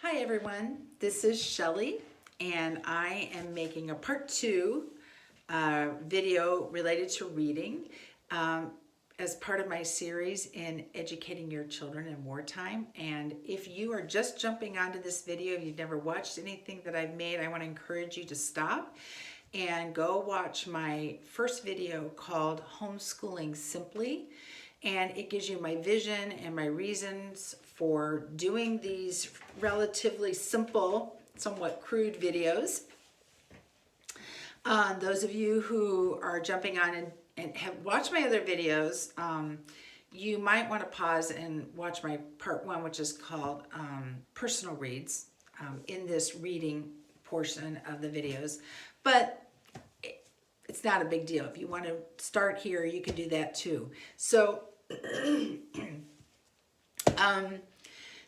Hi everyone, this is Shelly and I am making a part 2 video related to reading as part of my series in educating your children in wartime. And if you are just jumping onto this video, you've never watched anything that I've made, I want to encourage you to stop and go watch my first video called Homeschooling Simply. And it gives you my vision and my reasons for doing these relatively simple, somewhat crude videos. Those of you who are jumping on and have watched my other videos, you might want to pause and watch my part 1, which is called Personal Reads, in this reading portion of the videos. But it's not a big deal. If you want to start here, you can do that too. So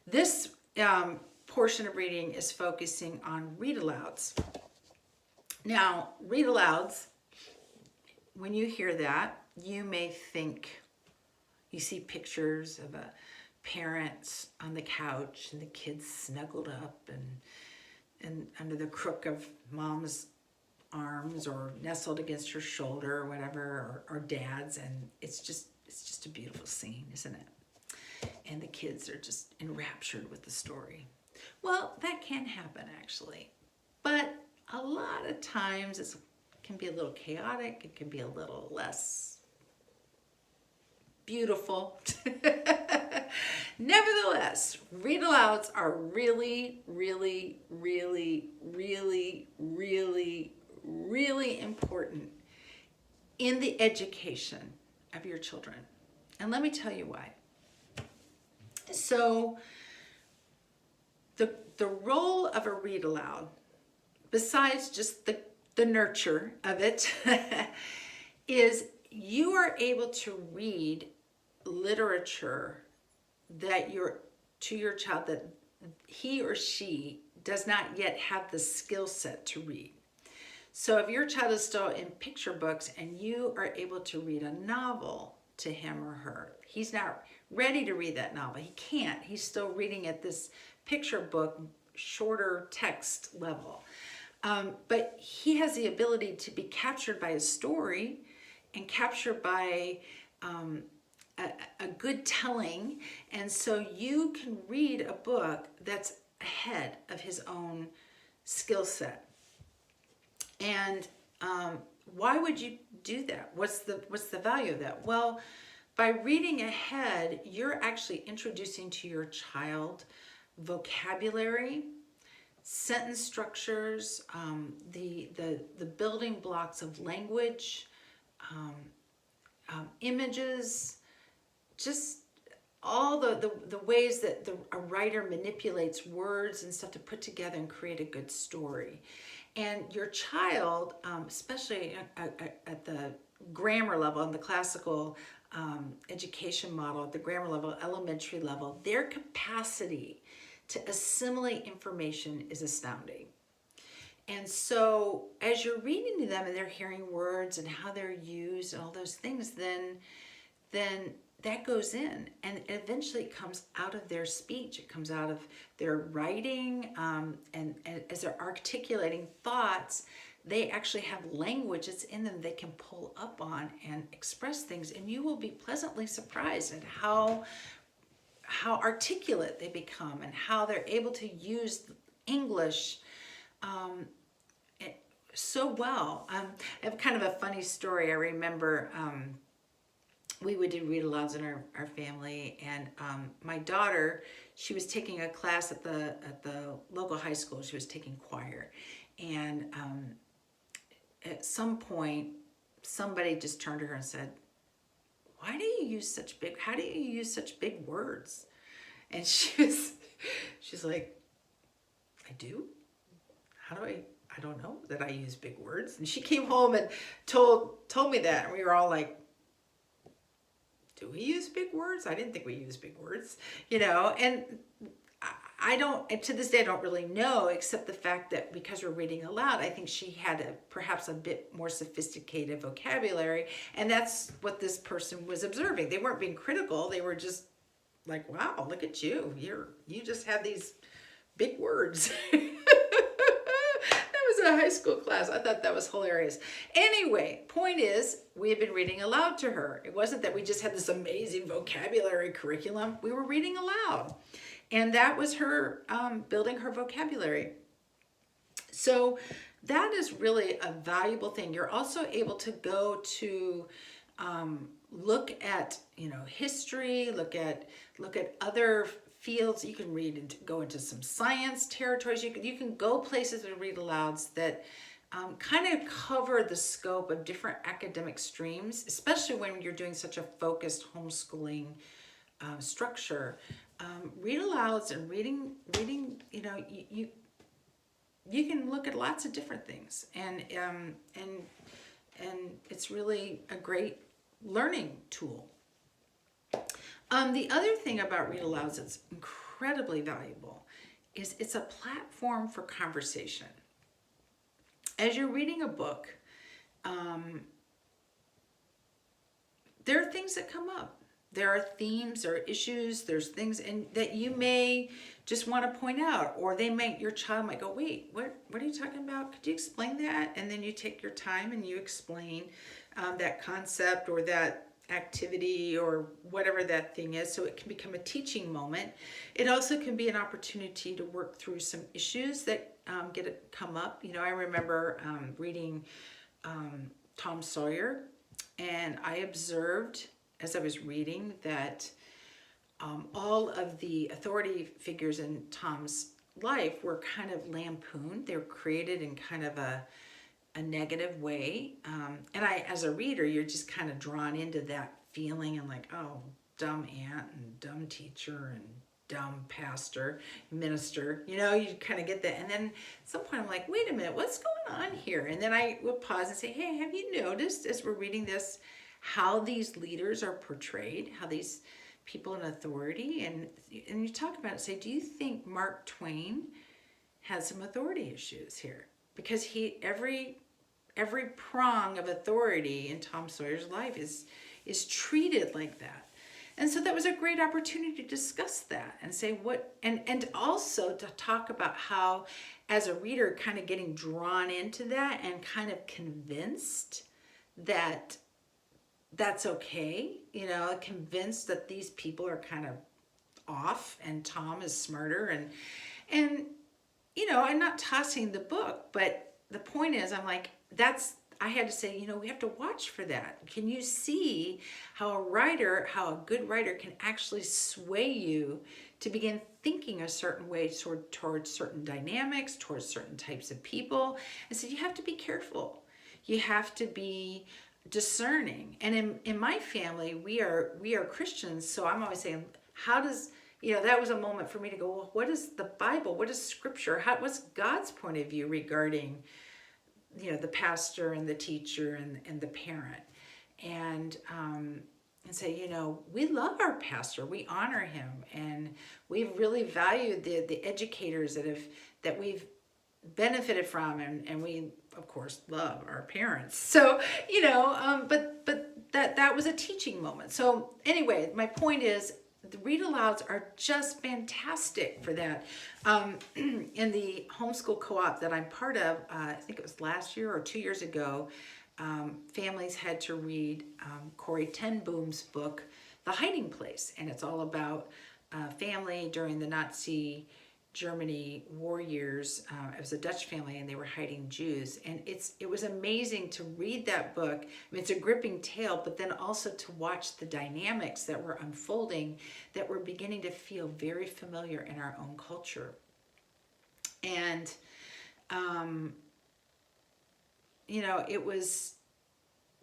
this portion of reading is focusing on read-alouds. Now, read-alouds, when you hear that, you may think, you see pictures of a parent on the couch and the kids snuggled up and under the crook of mom's arms or nestled against her shoulder or whatever, or dad's, and it's just a beautiful scene, isn't it? And the kids are just enraptured with the story. Well, that can happen actually, but a lot of times it can be a little chaotic, it can be a little less beautiful. Nevertheless, read-alouds are really, really, really, really, really, really important in the education of your children. And let me tell you why. So the role of a read-aloud, besides just the nurture of it, is you are able to read literature that to your child that he or she does not yet have the skill set to read. So if your child is still in picture books and you are able to read a novel to him or her, he's not ready to read that novel. He can't. He's still reading at this picture book, shorter text level. But he has the ability to be captured by a story and captured by a good telling. And so you can read a book that's ahead of his own skill set. And why would you do that? What's the value of that? Well, by reading ahead, you're actually introducing to your child vocabulary, sentence structures, the building blocks of language, images, just all the ways that a writer manipulates words and stuff to put together and create a good story. And your child, especially at the grammar level, in the classical education model, at the grammar level, elementary level, their capacity to assimilate information is astounding. And so as you're reading to them and they're hearing words and how they're used and all those things, then that goes in, and eventually it comes out of their speech. It comes out of their writing, and as they're articulating thoughts, they actually have language that's in them they can pull up on and express things, and you will be pleasantly surprised at how articulate they become and how they're able to use English so well. I have kind of a funny story. I remember we would do read-alouds in our family, and my daughter, she was taking a class at the local high school. She was taking choir, and at some point somebody just turned to her and said, how do you use such big words? And she's like, I do? How do I don't know that I use big words. And she came home and told me that, and we were all like, do we use big words? I didn't think we used big words, and I don't, and to this day, I don't really know, except the fact that because we're reading aloud, I think she had perhaps a bit more sophisticated vocabulary, and that's what this person was observing. They weren't being critical. They were just like, wow, look at you. You just have these big words. That was a high school class. I thought that was hilarious. Anyway, point is, we had been reading aloud to her. It wasn't that we just had this amazing vocabulary curriculum. We were reading aloud. And that was her building her vocabulary. So that is really a valuable thing. You're also able to go to look at, history, look at other fields. You can read and go into some science territories. You can go places with read-alouds that kind of cover the scope of different academic streams, especially when you're doing such a focused homeschooling structure. Read-alouds and reading, you can look at lots of different things, and it's really a great learning tool. The other thing about read-alouds that's incredibly valuable is it's a platform for conversation. As you're reading a book, there are things that come up. There are themes or issues, there's things that you may just want to point out, or your child might go, wait, what are you talking about? Could you explain that? And then you take your time and you explain that concept or that activity or whatever that thing is, so it can become a teaching moment. It also can be an opportunity to work through some issues that come up. I remember reading Tom Sawyer, and I observed as I was reading that all of the authority figures in Tom's life were kind of lampooned. They were created in kind of a negative way. And as a reader, you're just kind of drawn into that feeling and like, oh, dumb aunt and dumb teacher and dumb pastor, minister, you kind of get that. And then at some point I'm like, wait a minute, what's going on here? And then I would pause and say, hey, have you noticed as we're reading this, how these leaders are portrayed, how these people in authority, and you talk about it, say, do you think Mark Twain has some authority issues here? Because every prong of authority in Tom Sawyer's life is treated like that. And so that was a great opportunity to discuss that and say what, and also to talk about how, as a reader, kind of getting drawn into that and kind of convinced that that's okay, convinced that these people are kind of off and Tom is smarter, and I'm not tossing the book, but the point is, I'm like, I had to say, we have to watch for that. Can you see how a good writer can actually sway you to begin thinking a certain way towards certain dynamics, towards certain types of people? I said, you have to be careful. You have to be discerning. And in my family, we are Christians, so I'm always saying, how does, that was a moment for me to go, well, what is the Bible? What is Scripture? What's God's point of view regarding, the pastor and the teacher and the parent? And say, we love our pastor, we honor him, and we've really valued the educators that we've benefited from, and we of course love our parents. So but that was a teaching moment. So anyway, my point is, the read-alouds are just fantastic for that. In the homeschool co-op that I'm part of, I think it was last year or 2 years ago, families had to read Corrie ten Boom's book, The Hiding Place, and it's all about family during the Nazi Germany war years. It was a Dutch family, and they were hiding Jews, and it was amazing to read that book. I mean, it's a gripping tale, but then also to watch the dynamics that were unfolding that were beginning to feel very familiar in our own culture. And it was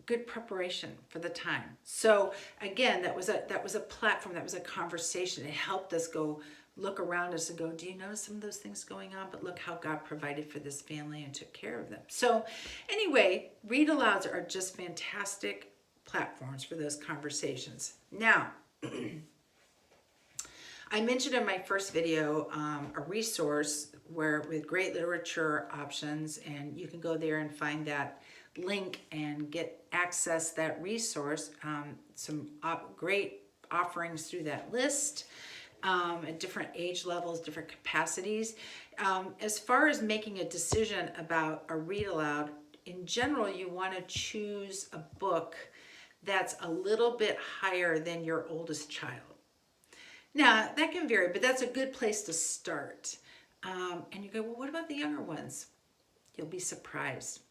good preparation for the time. So again, that was a platform, that was a conversation. It helped us go look around us and go, do you notice some of those things going on? But look how God provided for this family and took care of them. So anyway, read-alouds are just fantastic platforms for those conversations. Now, I mentioned in my first video a resource with great literature options, and you can go there and find that link and access that resource. Some great offerings through that list. at different age levels, different capacities. As far as making a decision about a read aloud, in general, you want to choose a book that's a little bit higher than your oldest child. Now, that can vary, but that's a good place to start. And you go, well, what about the younger ones? You'll be surprised.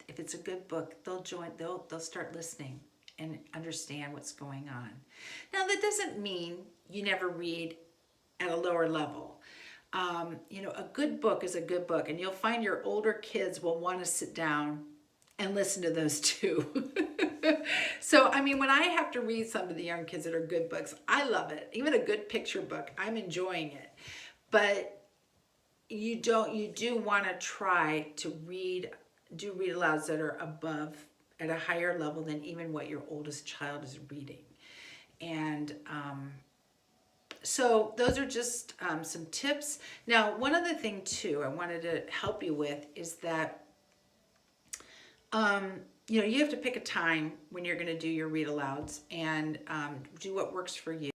If it's a good book, they'll start listening and understand what's going on. Now, that doesn't mean you never read at a lower level. A good book is a good book, and you'll find your older kids will want to sit down and listen to those too. So, when I have to read some of the young kids that are good books, I love it. Even a good picture book, I'm enjoying it. But you do want to try to do read alouds that are above, at a higher level than even what your oldest child is reading. And so those are just some tips. Now, one other thing too I wanted to help you with is that you have to pick a time when you're going to do your read alouds and do what works for you.